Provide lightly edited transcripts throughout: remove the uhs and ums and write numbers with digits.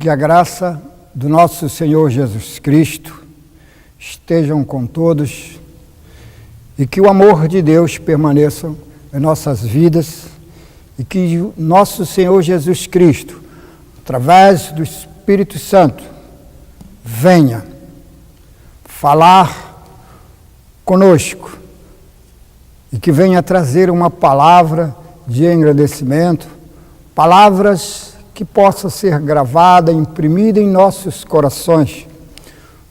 Que a graça do nosso Senhor Jesus Cristo estejam com todos e que o amor de Deus permaneça em nossas vidas e que o nosso Senhor Jesus Cristo, através do Espírito Santo, venha falar conosco e que venha trazer uma palavra de engrandecimento, palavras que possa ser gravada, imprimida em nossos corações,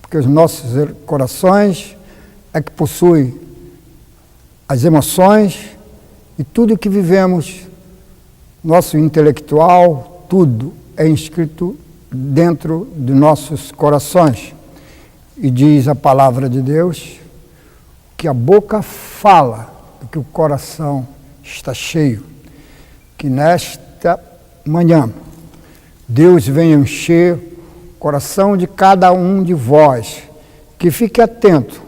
porque os nossos corações é que possuem as emoções e tudo que vivemos, nosso intelectual, tudo é inscrito dentro de nossos corações. E diz a palavra de Deus que a boca fala do que o coração está cheio, que nesta manhã Deus venha encher o coração de cada um de vós, que fique atento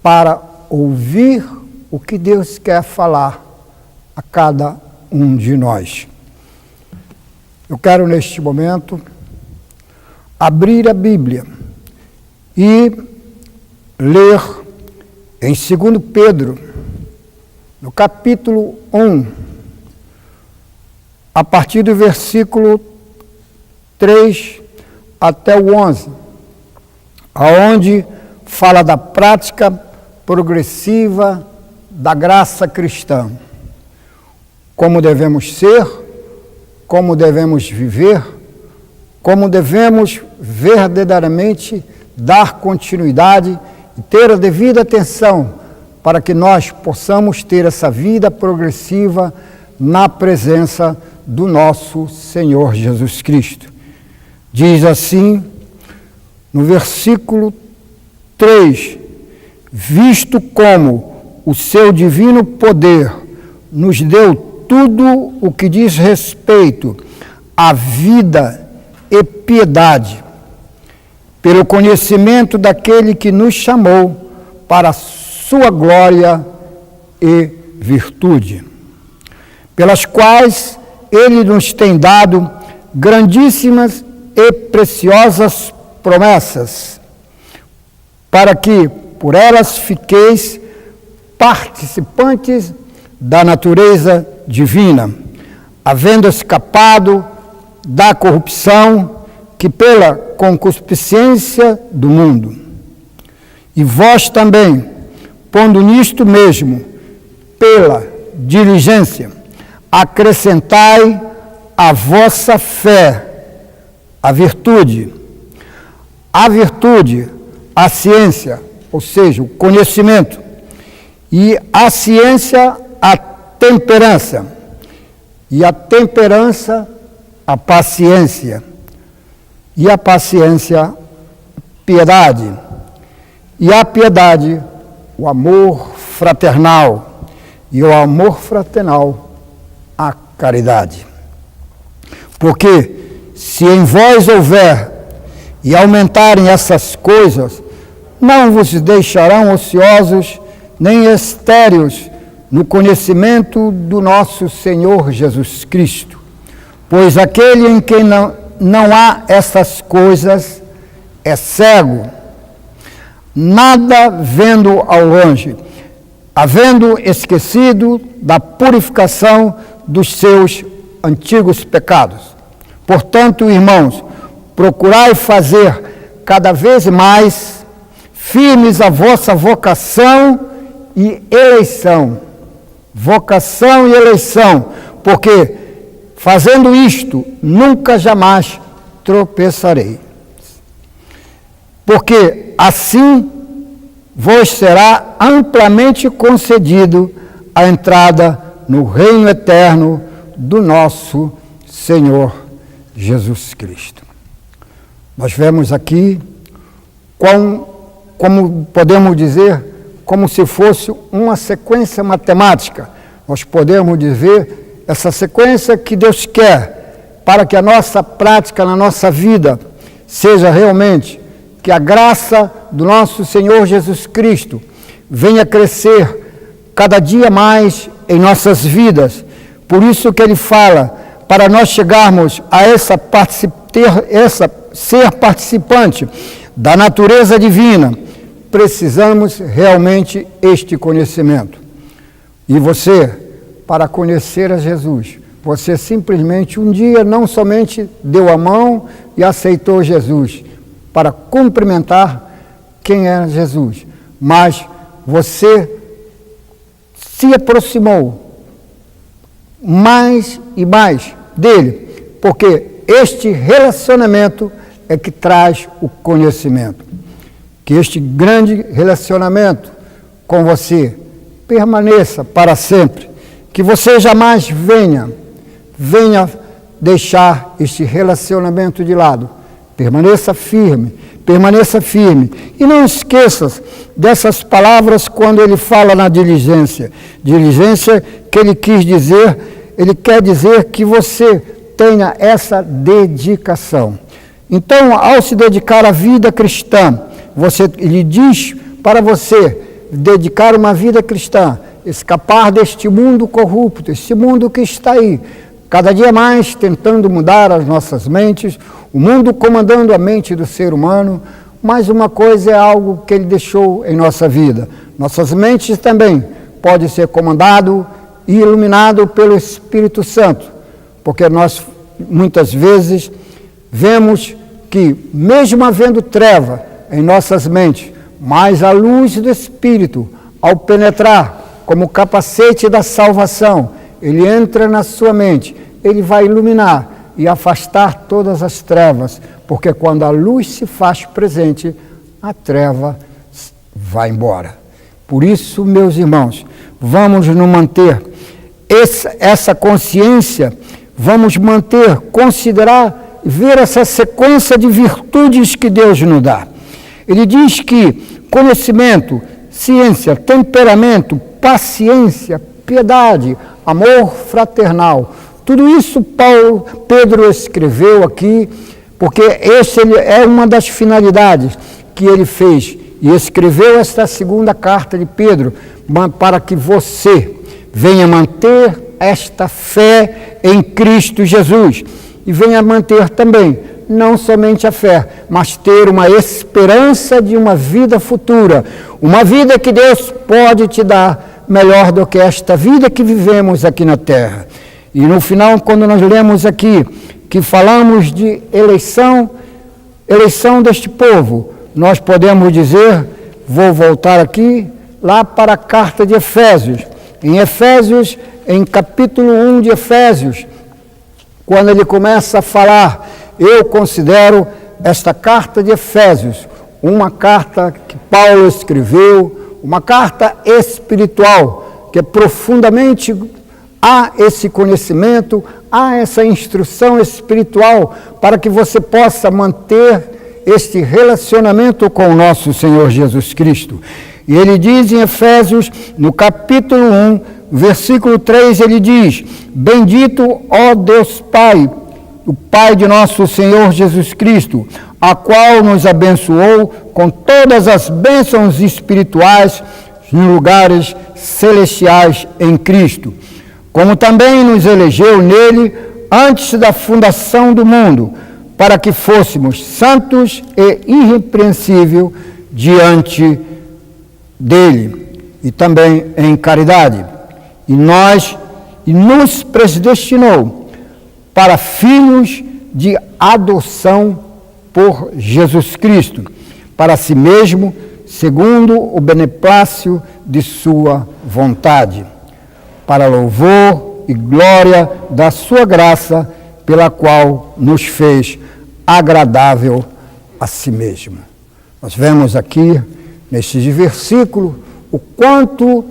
para ouvir o que Deus quer falar a cada um de nós. Eu quero neste momento abrir a Bíblia e ler em 2 Pedro, no capítulo 1, a partir do versículo 3 até o 11, aonde fala da prática progressiva da graça cristã. Como devemos ser, como devemos viver, como devemos verdadeiramente dar continuidade e ter a devida atenção para que nós possamos ter essa vida progressiva na presença do nosso Senhor Jesus Cristo. Diz assim, no versículo 3, visto como o seu divino poder nos deu tudo o que diz respeito à vida e piedade, pelo conhecimento daquele que nos chamou para a sua glória e virtude, pelas quais ele nos tem dado grandíssimas e preciosas promessas, para que por elas fiqueis participantes da natureza divina, havendo escapado da corrupção que pela concupiscência do mundo. E vós também, pondo nisto mesmo, pela diligência, acrescentai à vossa fé a virtude, a ciência, ou seja, o conhecimento, e a ciência, a temperança, e a temperança, a paciência, e a paciência, piedade, e a piedade, o amor fraternal, e o amor fraternal, a caridade. Porque se em vós houver e aumentarem essas coisas, não vos deixarão ociosos nem estéreos no conhecimento do nosso Senhor Jesus Cristo. Pois aquele em quem não há essas coisas é cego, nada vendo ao longe, havendo esquecido da purificação dos seus antigos pecados. Portanto, irmãos, procurai fazer cada vez mais firmes a vossa vocação e eleição. Vocação e eleição, porque fazendo isto, nunca jamais tropeçarei. Porque assim vos será amplamente concedido a entrada no reino eterno do nosso Senhor Jesus Cristo. Nós vemos aqui, como podemos dizer, como se fosse uma sequência matemática. Nós podemos dizer essa sequência que Deus quer para que a nossa prática na nossa vida seja realmente que a graça do nosso Senhor Jesus Cristo venha crescer cada dia mais em nossas vidas. Por isso que ele fala, para nós chegarmos a essa participação ser participante da natureza divina, precisamos realmente este conhecimento. E você, para conhecer a Jesus, você simplesmente um dia não somente deu a mão e aceitou Jesus para cumprimentar quem é Jesus, mas você se aproximou mais e mais dele, porque este relacionamento é que traz o conhecimento. Que este grande relacionamento com você permaneça para sempre, que você jamais venha deixar este relacionamento de lado. Permaneça firme. E não esqueças dessas palavras quando ele fala na diligência. Diligência que ele quer dizer que você tenha essa dedicação. Então, ao se dedicar à vida cristã, ele diz para você dedicar uma vida cristã, escapar deste mundo corrupto, este mundo que está aí, cada dia mais tentando mudar as nossas mentes, o mundo comandando a mente do ser humano, mas uma coisa é algo que ele deixou em nossa vida. Nossas mentes também podem ser comandado e iluminado pelo Espírito Santo, porque nós muitas vezes vemos que, mesmo havendo treva em nossas mentes, mas a luz do Espírito, ao penetrar como capacete da salvação, ele entra na sua mente, ele vai iluminar e afastar todas as trevas, porque quando a luz se faz presente, a treva vai embora. Por isso, meus irmãos, vamos nos manter essa consciência, vamos considerar, ver essa sequência de virtudes que Deus nos dá. Ele diz que conhecimento, ciência, temperamento, paciência, piedade, amor fraternal, tudo isso Pedro escreveu aqui, porque essa é uma das finalidades que ele fez, e escreveu esta segunda carta de Pedro, para que você venha manter esta fé em Cristo Jesus, e venha manter também, não somente a fé, mas ter uma esperança de uma vida futura, uma vida que Deus pode te dar melhor do que esta vida que vivemos aqui na terra. E no final, quando nós lemos aqui, que falamos de eleição deste povo, nós podemos dizer, vou voltar aqui, lá para a carta de Efésios. Em Efésios, em capítulo 1 de Efésios, quando ele começa a falar, eu considero esta carta de Efésios uma carta que Paulo escreveu, uma carta espiritual, que é profundamente há esse conhecimento, há essa instrução espiritual para que você possa manter este relacionamento com o nosso Senhor Jesus Cristo. E ele diz em Efésios, no capítulo 1, versículo 3, ele diz, bendito, ó Deus Pai, o Pai de nosso Senhor Jesus Cristo, a qual nos abençoou com todas as bênçãos espirituais em lugares celestiais em Cristo, como também nos elegeu nele antes da fundação do mundo, para que fôssemos santos e irrepreensíveis diante dele, e também em caridade. E nos predestinou para filhos de adoção por Jesus Cristo, para si mesmo, segundo o beneplácito de sua vontade, para louvor e glória da sua graça, pela qual nos fez agradável a si mesmo. Nós vemos aqui, neste versículo, o quanto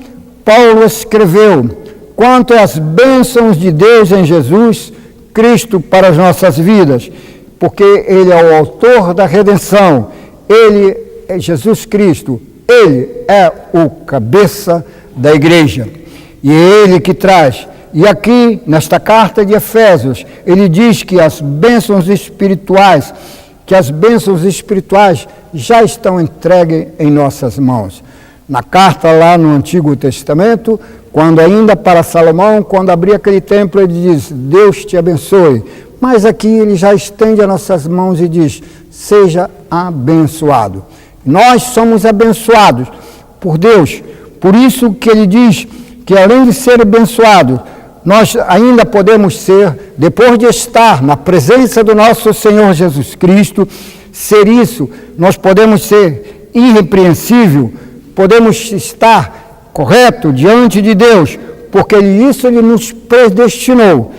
Paulo escreveu, quanto às bênçãos de Deus em Jesus Cristo para as nossas vidas, porque Ele é o autor da redenção, Ele é Jesus Cristo, Ele é o cabeça da igreja, e é Ele que traz. E aqui, nesta carta de Efésios, ele diz que as bênçãos espirituais já estão entregues em nossas mãos. Na carta lá no Antigo Testamento, quando ainda para Salomão, quando abria aquele templo, ele diz, Deus te abençoe. Mas aqui ele já estende as nossas mãos e diz, seja abençoado. Nós somos abençoados por Deus. Por isso que ele diz que além de ser abençoado, nós ainda podemos ser, depois de estar na presença do nosso Senhor Jesus Cristo, ser isso, nós podemos ser irrepreensível, podemos estar correto diante de Deus, porque isso ele nos predestinou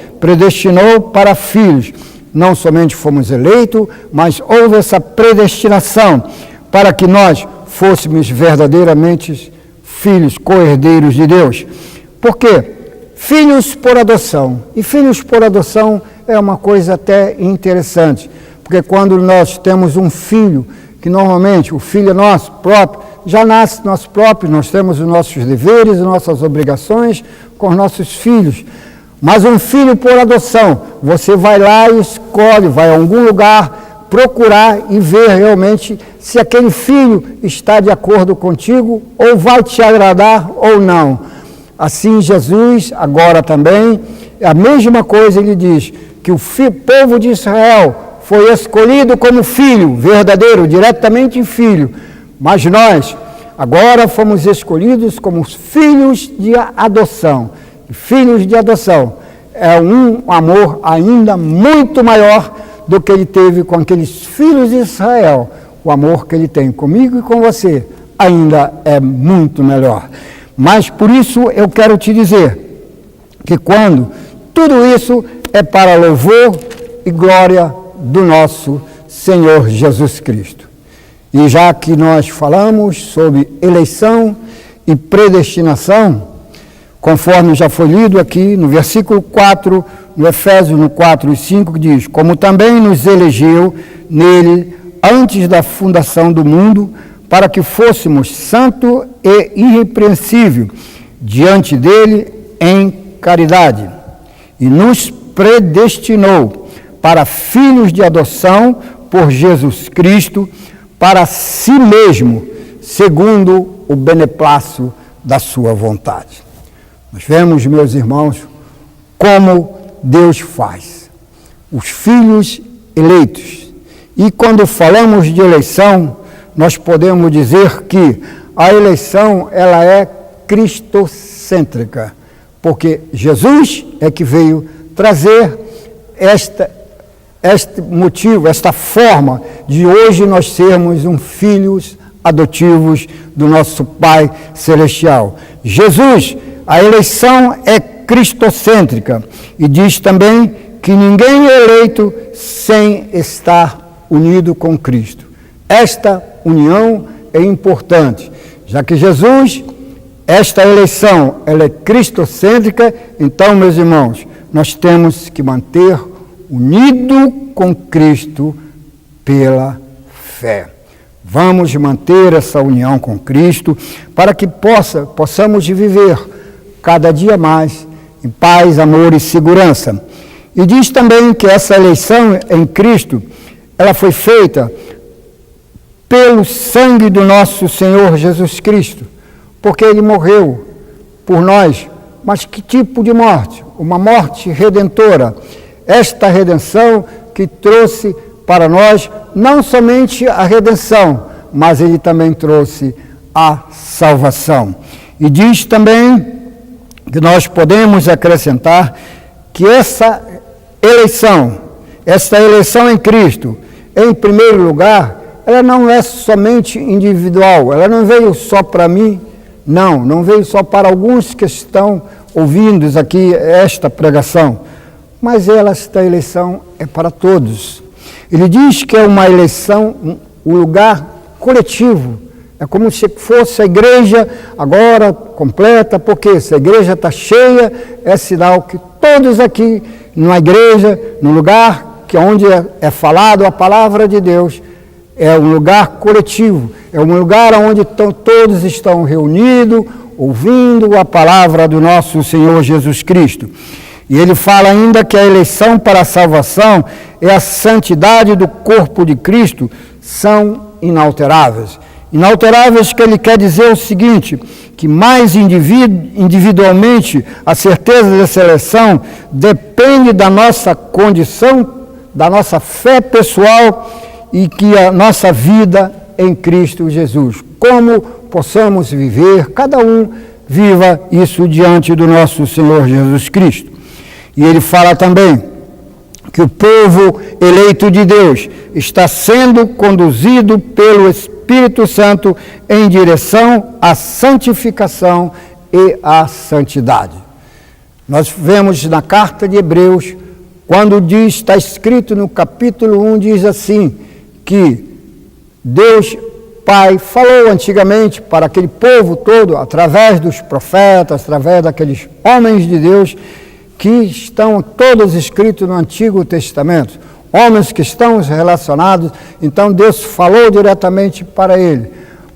para filhos. Não somente fomos eleitos, mas houve essa predestinação para que nós fôssemos verdadeiramente filhos, co-herdeiros de Deus. Por quê? Filhos por adoção. E filhos por adoção é uma coisa até interessante, porque quando nós temos um filho, que normalmente o filho é nosso próprio, já nasce nosso próprio, nós temos os nossos deveres, as nossas obrigações com os nossos filhos. Mas um filho por adoção, você vai lá e escolhe, vai a algum lugar procurar e ver realmente se aquele filho está de acordo contigo ou vai te agradar ou não. Assim Jesus, agora também, a mesma coisa ele diz, que o povo de Israel foi escolhido como filho, verdadeiro, diretamente filho, mas nós agora fomos escolhidos como filhos de adoção. Filhos de adoção é um amor ainda muito maior do que ele teve com aqueles filhos de Israel. O amor que ele tem comigo e com você ainda é muito melhor. Mas por isso eu quero te dizer que quando tudo isso é para louvor e glória do nosso Senhor Jesus Cristo. E já que nós falamos sobre eleição e predestinação, conforme já foi lido aqui no versículo 4, no Efésios no 4 e 5, que diz, como também nos elegeu nele antes da fundação do mundo, para que fôssemos santo e irrepreensível diante dele em caridade. E nos predestinou para filhos de adoção por Jesus Cristo, para si mesmo, segundo o beneplácito da sua vontade. Nós vemos, meus irmãos, como Deus faz. Os filhos eleitos. E quando falamos de eleição, nós podemos dizer que a eleição ela é cristocêntrica, porque Jesus é que veio trazer este motivo, esta forma de hoje nós sermos filhos adotivos do nosso Pai Celestial. Jesus, a eleição é cristocêntrica e diz também que ninguém é eleito sem estar unido com Cristo. Esta união é importante, já que Jesus, esta eleição, ela é cristocêntrica, então, meus irmãos, nós temos que manter unido com Cristo pela fé. Vamos manter essa união com Cristo para que possamos viver cada dia mais em paz, amor e segurança. E diz também que essa eleição em Cristo, ela foi feita pelo sangue do nosso Senhor Jesus Cristo, porque Ele morreu por nós. Mas que tipo de morte? Uma morte redentora. Esta redenção que trouxe para nós não somente a redenção, mas Ele também trouxe a salvação. E diz também que nós podemos acrescentar que essa eleição em Cristo, em primeiro lugar, ela não é somente individual, ela não veio só para mim, não veio só para alguns que estão ouvindo aqui esta pregação, mas esta eleição é para todos. Ele diz que é uma eleição, um lugar coletivo, é como se fosse a igreja agora completa, porque se a igreja está cheia, é sinal que todos aqui, numa igreja, no lugar que onde é falado a palavra de Deus, é um lugar coletivo, é um lugar onde todos estão reunidos, ouvindo a palavra do nosso Senhor Jesus Cristo. E ele fala ainda que a eleição para a salvação e a santidade do corpo de Cristo são inalteráveis. Inalteráveis que ele quer dizer o seguinte, que mais individualmente a certeza dessa eleição depende da nossa condição da nossa fé pessoal e que a nossa vida em Cristo Jesus. Como possamos viver, cada um viva isso diante do nosso Senhor Jesus Cristo. E ele fala também que o povo eleito de Deus está sendo conduzido pelo Espírito Santo em direção à santificação e à santidade. Nós vemos na carta de Hebreus, quando diz, está escrito no capítulo 1, diz assim, que Deus Pai falou antigamente para aquele povo todo, através dos profetas, através daqueles homens de Deus, que estão todos escritos no Antigo Testamento, homens que estão relacionados, então Deus falou diretamente para ele.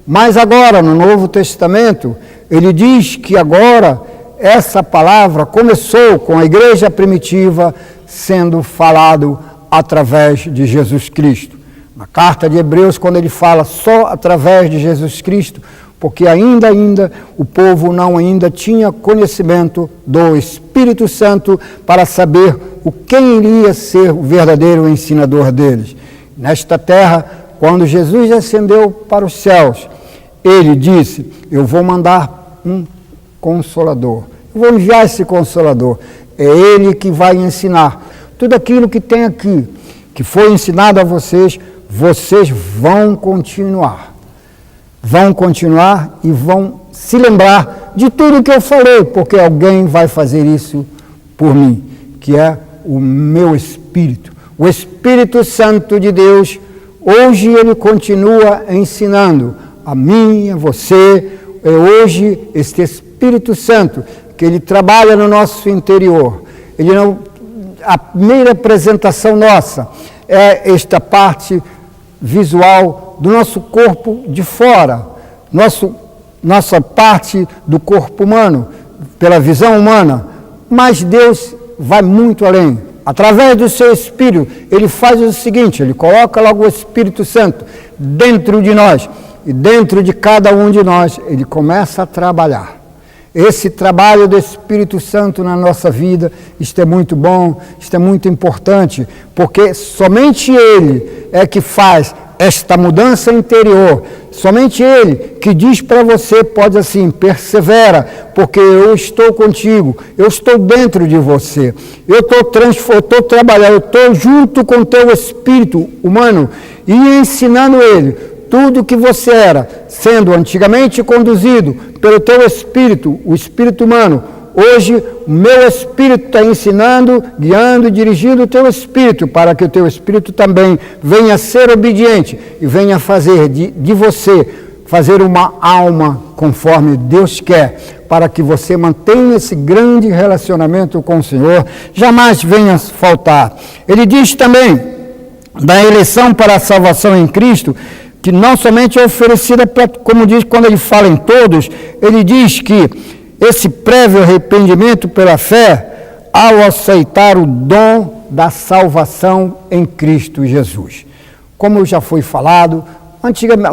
Mas agora, no Novo Testamento, ele diz que agora essa palavra começou com a igreja primitiva sendo falado através de Jesus Cristo. Na carta de Hebreus, quando ele fala só através de Jesus Cristo, porque ainda o povo não tinha conhecimento do Espírito Santo para saber quem iria ser o verdadeiro ensinador deles. Nesta terra, quando Jesus ascendeu para os céus, ele disse, eu vou mandar um Consolador, eu vou enviar esse Consolador, é ele que vai ensinar tudo aquilo que tem aqui, que foi ensinado a vocês, vocês vão continuar e vão se lembrar de tudo que eu falei, porque alguém vai fazer isso por mim, que é o meu Espírito. O Espírito Santo de Deus, hoje ele continua ensinando a mim, a você, hoje este Espírito Santo, que ele trabalha no nosso interior. A primeira apresentação nossa é esta parte visual do nosso corpo de fora, nossa parte do corpo humano, pela visão humana, mas Deus vai muito além. Através do seu Espírito, ele faz o seguinte, ele coloca logo o Espírito Santo dentro de nós, e dentro de cada um de nós, ele começa a trabalhar. Esse trabalho do Espírito Santo na nossa vida, isto é muito bom, isto é muito importante, porque somente ele é que faz esta mudança interior, somente ele que diz para você, pode assim, persevera, porque eu estou contigo, eu estou dentro de você, eu estou trabalhando, eu estou junto com o teu espírito humano e ensinando ele tudo que você era, sendo antigamente conduzido pelo teu espírito, o espírito humano. Hoje, o meu espírito está ensinando, guiando e dirigindo o teu espírito, para que o teu espírito também venha ser obediente e venha fazer de você, fazer uma alma conforme Deus quer, para que você mantenha esse grande relacionamento com o Senhor, jamais venha faltar. Ele diz também, da eleição para a salvação em Cristo, que não somente é oferecida, como diz quando ele fala em todos, ele diz que esse prévio arrependimento pela fé, ao aceitar o dom da salvação em Cristo Jesus. Como já foi falado,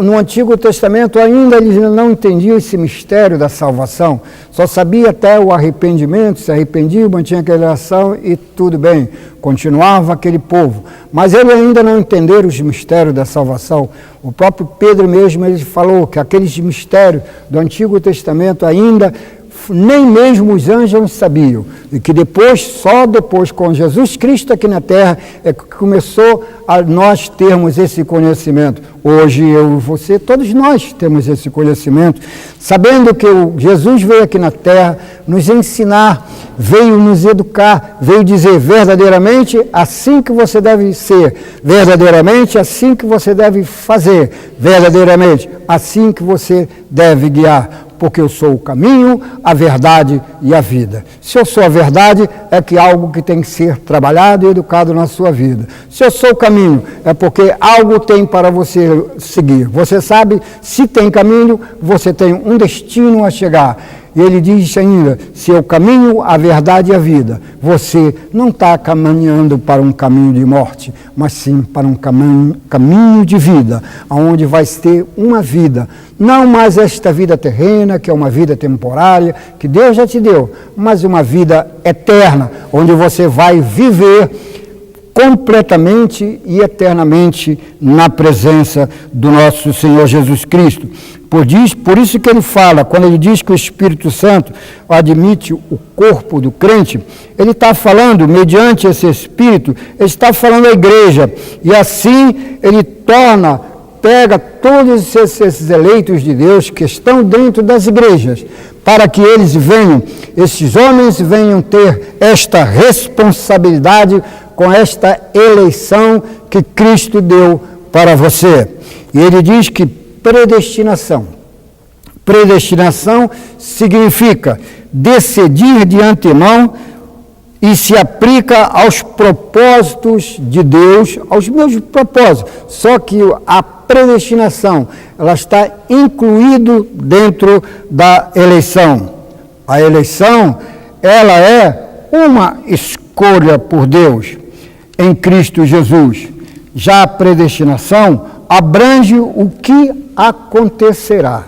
no Antigo Testamento ainda eles não entendiam esse mistério da salvação, só sabia até o arrependimento, se arrependia, mantinha aquela relação e tudo bem, continuava aquele povo. Mas eles ainda não entenderam os mistérios da salvação. O próprio Pedro mesmo ele falou que aqueles mistérios do Antigo Testamento ainda nem mesmo os anjos sabiam, e que só depois com Jesus Cristo aqui na terra, é que começou a nós termos esse conhecimento. Hoje eu e você, todos nós temos esse conhecimento, sabendo que Jesus veio aqui na terra nos ensinar, veio nos educar, veio dizer verdadeiramente assim que você deve ser, verdadeiramente assim que você deve fazer, verdadeiramente assim que você deve guiar. Porque eu sou o caminho, a verdade e a vida. Se eu sou a verdade, é que algo que tem que ser trabalhado e educado na sua vida. Se eu sou o caminho, é porque algo tem para você seguir. Você sabe, se tem caminho, você tem um destino a chegar. E ele diz ainda, se eu caminho a verdade e a vida, você não está caminhando para um caminho de morte, mas sim para um caminho de vida, onde vai ter uma vida, não mais esta vida terrena, que é uma vida temporária, que Deus já te deu, mas uma vida eterna, onde você vai viver completamente e eternamente na presença do nosso Senhor Jesus Cristo. Por isso que ele fala, quando ele diz que o Espírito Santo admite o corpo do crente, ele está falando, mediante esse Espírito, ele está falando à igreja, e assim ele pega todos esses eleitos de Deus que estão dentro das igrejas, para que esses homens venham ter esta responsabilidade com esta eleição que Cristo deu para você. E ele diz que predestinação significa decidir de antemão e se aplica aos propósitos de Deus, aos meus propósitos. Só que a predestinação, ela está incluída dentro da eleição. A eleição, ela é uma escolha por Deus em Cristo Jesus. Já a predestinação abrange o que acontecerá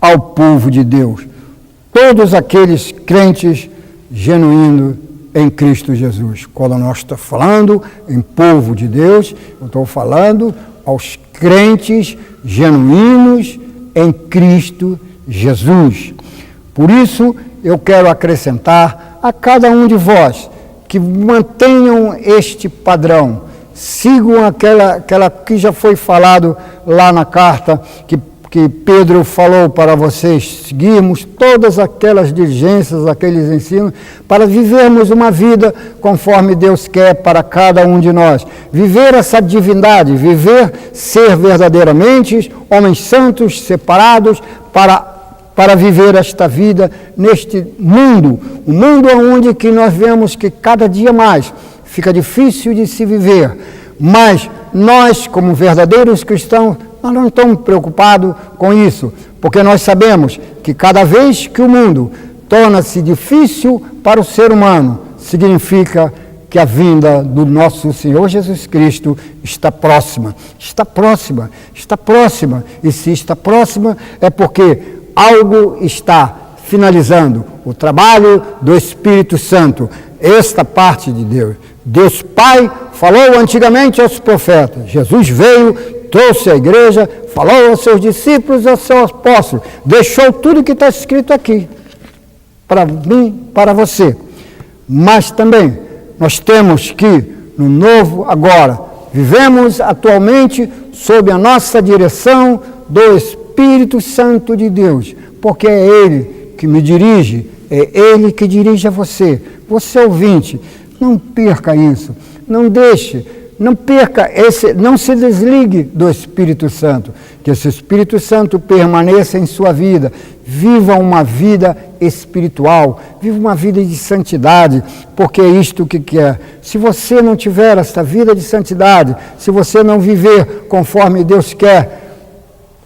ao povo de Deus. Todos aqueles crentes genuíno em Cristo Jesus. Quando nós estamos falando em povo de Deus, eu estou falando aos crentes genuínos em Cristo Jesus. Por isso, eu quero acrescentar a cada um de vós que mantenham este padrão, sigam aquela que já foi falado lá na carta, que Pedro falou para vocês seguirmos todas aquelas diligências, aqueles ensinos, para vivermos uma vida conforme Deus quer para cada um de nós. Viver essa divindade, ser verdadeiramente homens santos, separados, para viver esta vida neste mundo. Um mundo onde que nós vemos que cada dia mais fica difícil de se viver, mas nós, como verdadeiros cristãos, nós não estamos preocupados com isso, porque nós sabemos que cada vez que o mundo torna-se difícil para o ser humano, significa que a vinda do nosso Senhor Jesus Cristo está próxima. Está próxima, está próxima. E se está próxima, é porque algo está finalizando. O trabalho do Espírito Santo, esta parte de Deus. Deus Pai falou antigamente aos profetas. Jesus veio, trouxe a igreja, falou aos seus discípulos e aos seus apóstolos. Deixou tudo que está escrito aqui, para mim, para você. Mas também nós temos que, no novo agora, vivemos atualmente sob a nossa direção do Espírito Santo de Deus, porque é Ele que me dirige, é Ele que dirige a você. Você ouvinte, não perca isso, não perca não se desligue do Espírito Santo, que esse Espírito Santo permaneça em sua vida, viva uma vida espiritual, viva uma vida de santidade, porque é isto que quer. Se você não tiver esta vida de santidade, se você não viver conforme Deus quer,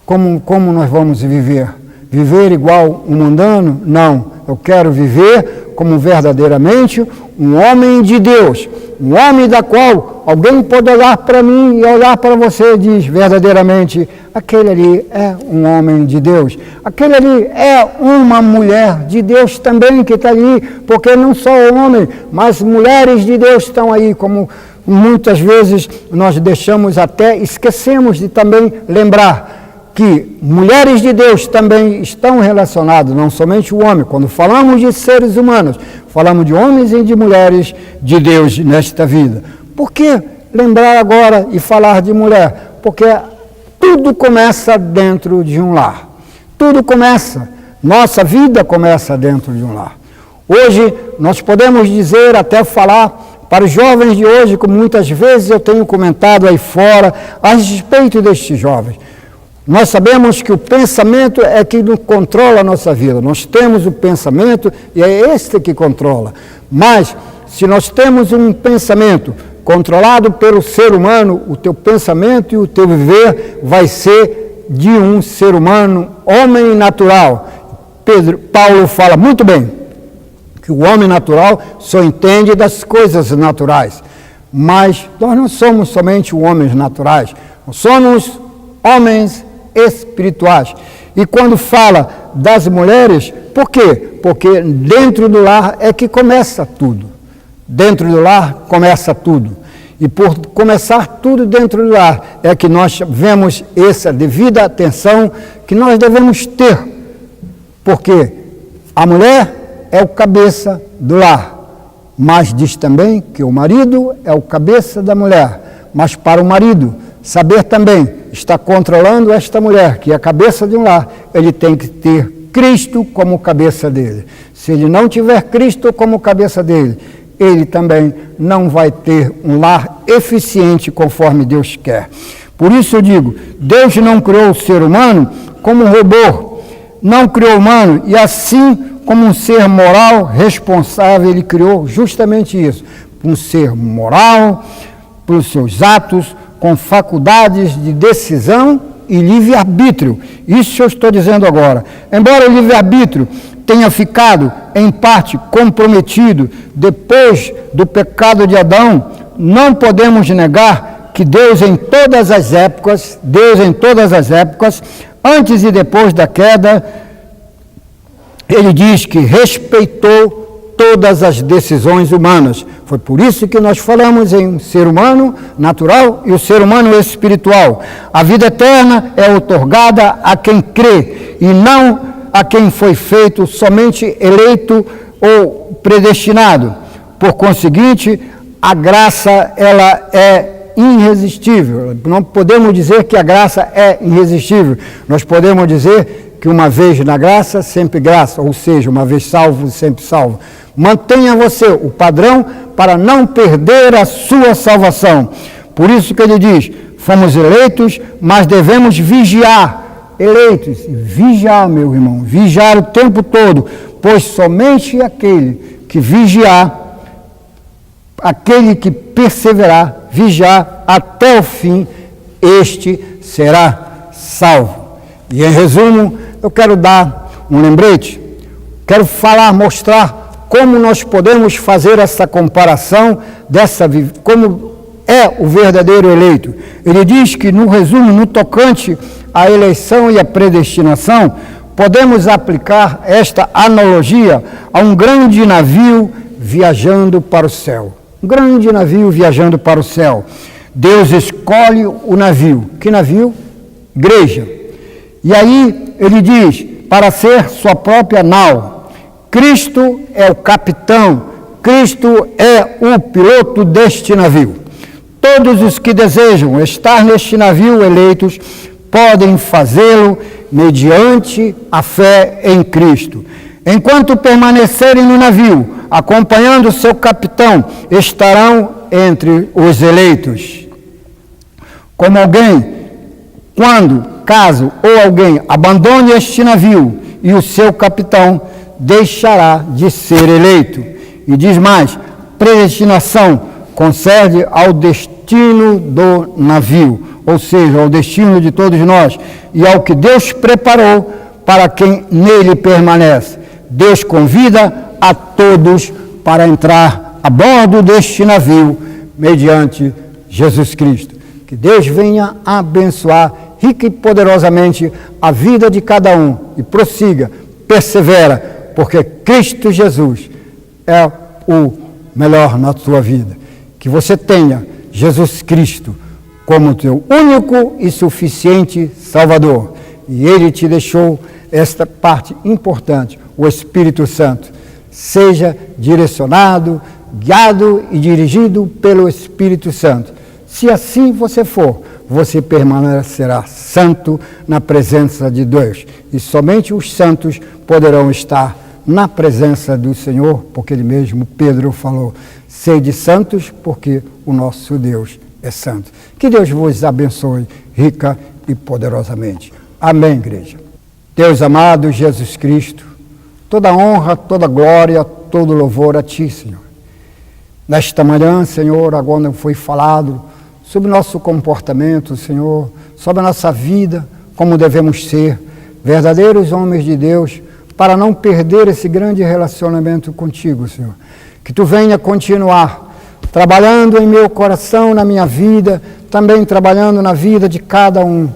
como nós vamos viver? Viver igual um mundano? Não, eu quero viver como verdadeiramente um homem de Deus, um homem da qual alguém pode olhar para mim e olhar para você e diz verdadeiramente, aquele ali é um homem de Deus, aquele ali é uma mulher de Deus também que está ali, porque não só o homem, mas mulheres de Deus estão aí, como muitas vezes nós esquecemos de também lembrar que mulheres de Deus também estão relacionadas, não somente o homem. Quando falamos de seres humanos, falamos de homens e de mulheres de Deus nesta vida. Por que lembrar agora e falar de mulher? Porque tudo começa dentro de um lar. Tudo começa. Nossa vida começa dentro de um lar. Hoje, nós podemos dizer, até falar para os jovens de hoje, como muitas vezes eu tenho comentado aí fora, a respeito destes jovens. Nós sabemos que o pensamento é que controla a nossa vida. Nós temos o pensamento e é este que controla. Mas, se nós temos um pensamento controlado pelo ser humano, o teu pensamento e o teu viver vai ser de um ser humano, homem natural. Paulo fala muito bem que o homem natural só entende das coisas naturais. Mas nós não somos somente homens naturais, nós somos homens espirituais. E quando fala das mulheres, por quê? Porque dentro do lar é que começa tudo. Dentro do lar começa tudo. E por começar tudo dentro do lar, é que nós vemos essa devida atenção que nós devemos ter. Porque a mulher é o cabeça do lar. Mas diz também que o marido é o cabeça da mulher. Mas para o marido saber também, está controlando esta mulher, que é a cabeça de um lar, ele tem que ter Cristo como cabeça dele. Se ele não tiver Cristo como cabeça dele, ele também não vai ter um lar eficiente conforme Deus quer. Por isso eu digo, Deus não criou o ser humano como um robô, não criou o humano e assim como um ser moral responsável, ele criou justamente isso, um ser moral, pelos seus atos, com faculdades de decisão e livre-arbítrio. Isso eu estou dizendo agora. Embora o livre-arbítrio tenha ficado, em parte, comprometido depois do pecado de Adão, não podemos negar que Deus em todas as épocas, antes e depois da queda, ele diz que respeitou todas as decisões humanas. Foi por isso que nós falamos em um ser humano natural e o ser humano espiritual. A vida eterna é outorgada a quem crê e não a quem foi feito somente eleito ou predestinado. Por conseguinte, a graça ela é irresistível. Não podemos dizer que a graça é irresistível. Nós podemos dizer que uma vez na graça, sempre graça, ou seja, uma vez salvo, sempre salvo. Mantenha você o padrão para não perder a sua salvação. Por isso que ele diz, fomos eleitos, mas devemos vigiar. Eleitos, vigiar, meu irmão, vigiar o tempo todo, pois somente aquele que vigiar, aquele que perseverar, vigiar até o fim, este será salvo. E em resumo, eu quero dar um lembrete, quero mostrar como nós podemos fazer essa comparação, como é o verdadeiro eleito. Ele diz que, no resumo, no tocante à eleição e à predestinação, podemos aplicar esta analogia a um grande navio viajando para o céu. Um grande navio viajando para o céu. Deus escolhe o navio. Que navio? Igreja. E aí ele diz, para ser sua própria nau. Cristo é o capitão, Cristo é o piloto deste navio. Todos os que desejam estar neste navio eleitos podem fazê-lo mediante a fé em Cristo. Enquanto permanecerem no navio, acompanhando seu capitão, estarão entre os eleitos. Como alguém, caso ou alguém abandone este navio e o seu capitão deixará de ser eleito. E diz mais, predestinação concede ao destino do navio, ou seja, ao destino de todos nós, e ao que Deus preparou para quem nele permanece. Deus convida a todos para entrar a bordo deste navio, mediante Jesus Cristo. Que Deus venha abençoar rica e poderosamente a vida de cada um, e prossiga, persevera, porque Cristo Jesus é o melhor na tua vida. Que você tenha Jesus Cristo como teu único e suficiente Salvador. E Ele te deixou esta parte importante, o Espírito Santo. Seja direcionado, guiado e dirigido pelo Espírito Santo. Se assim você for, você permanecerá santo na presença de Deus. E somente os santos poderão estar na presença do Senhor, porque Ele mesmo, Pedro, falou, sede santos, porque o nosso Deus é santo. Que Deus vos abençoe rica e poderosamente. Amém, igreja. Deus amado, Jesus Cristo, toda honra, toda glória, todo louvor a Ti, Senhor. Nesta manhã, Senhor, agora foi falado sobre nosso comportamento, Senhor, sobre a nossa vida, como devemos ser verdadeiros homens de Deus, para não perder esse grande relacionamento contigo, Senhor. Que Tu venha continuar trabalhando em meu coração, na minha vida, também trabalhando na vida de cada um.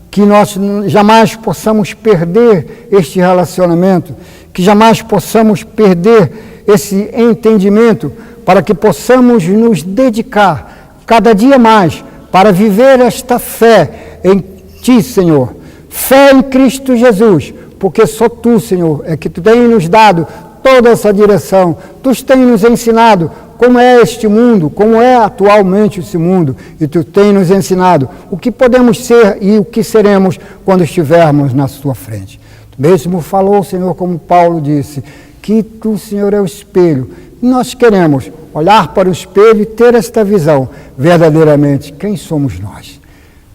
Que nós jamais possamos perder este relacionamento, que jamais possamos perder esse entendimento, para que possamos nos dedicar cada dia mais para viver esta fé em Ti, Senhor. Fé em Cristo Jesus, porque só Tu, Senhor, é que Tu tens nos dado toda essa direção. Tu tens nos ensinado como é este mundo, como é atualmente esse mundo, e Tu tens nos ensinado o que podemos ser e o que seremos quando estivermos na Tua frente. Tu mesmo falou, Senhor, como Paulo disse, que Tu, Senhor, é o espelho. E nós queremos olhar para o espelho e ter esta visão, verdadeiramente, quem somos nós?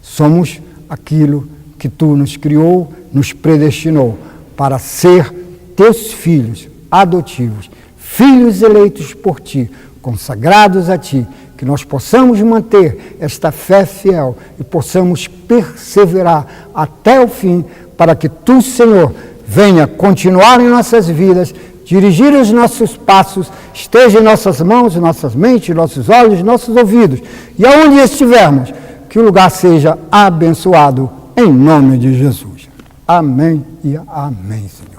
Somos aquilo que Tu nos criou, nos predestinou para ser Teus filhos adotivos, filhos eleitos por Ti, consagrados a Ti, que nós possamos manter esta fé fiel e possamos perseverar até o fim, para que Tu, Senhor, venha continuar em nossas vidas, dirigir os nossos passos, esteja em nossas mãos, nossas mentes, nossos olhos, nossos ouvidos, e aonde estivermos, que o lugar seja abençoado, em nome de Jesus. Amém e amém, Senhor.